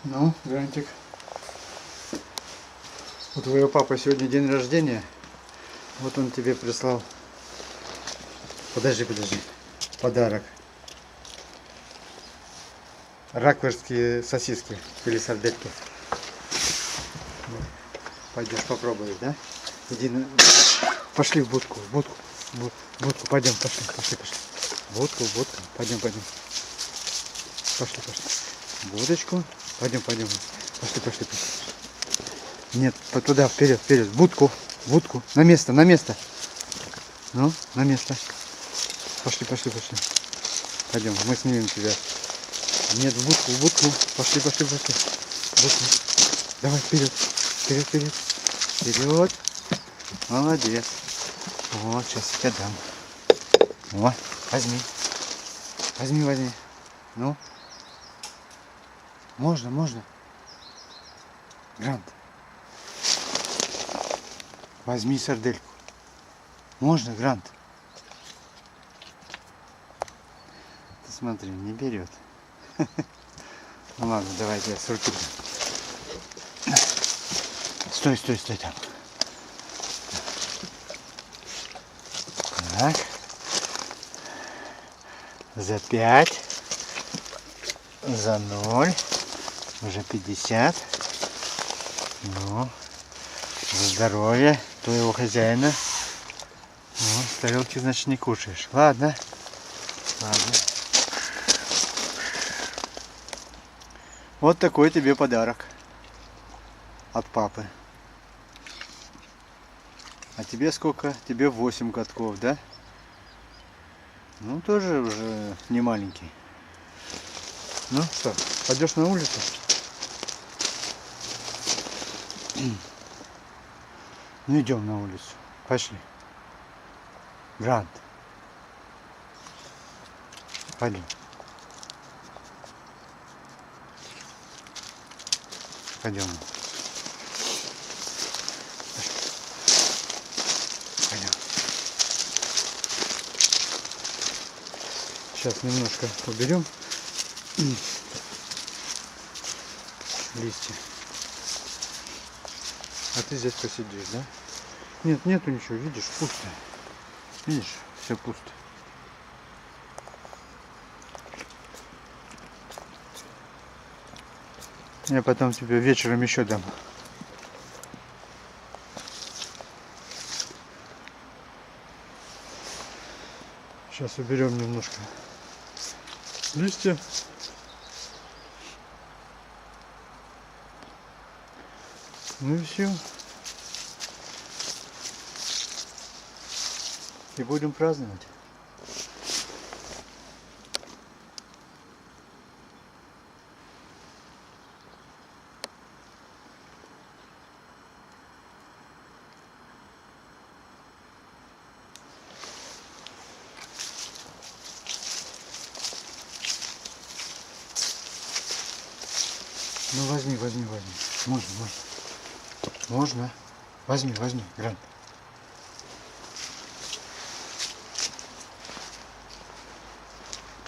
Ну, Грантик, у твоего папы сегодня день рождения. Вот он тебе прислал. Подожди. Подарок. Ракверские сосиски или сардельки. Пойдешь попробуешь, да? Иди на... Пошли в будку. Пойдем, пошли. Будку. Пойдем. Пошли. Будочку. Пойдем. Пошли. Нет, туда, вперед. Будку. На место. Ну, на место. Пошли. Пойдем, мы снимем тебя. Нет, в будку. Пошли. Будку. Давай, вперед. Молодец. Вот, сейчас я тебе дам. Вот, возьми. Ну. Можно. Грант. Возьми сардельку. Можно, Грант? Ты смотри, не берет. Ну ладно, давайте я с руки. Стой там. Так. За 5. За 0. Уже 50. Ну. За здоровье твоего хозяина. Ну, тарелки, значит, не кушаешь. Ладно. Вот такой тебе подарок от папы. А тебе сколько? Тебе 8 годков, да? Ну, тоже уже не маленький. Ну что, пойдешь на улицу? Ну, идем на улицу. Пошли. Грант. Пойдем. Пойдем. Сейчас немножко уберем листья. А ты здесь посидишь, да? Нету ничего, видишь, пусто. Видишь, все пусто. Я потом тебе вечером еще дам. Сейчас уберем немножко листья. Ну и все. И будем праздновать. Ну возьми. Можно. Возьми, Грант.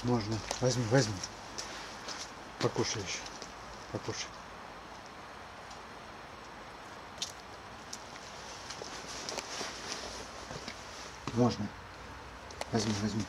Можно. Возьми. Покушай еще. Покушай. Можно. Возьми.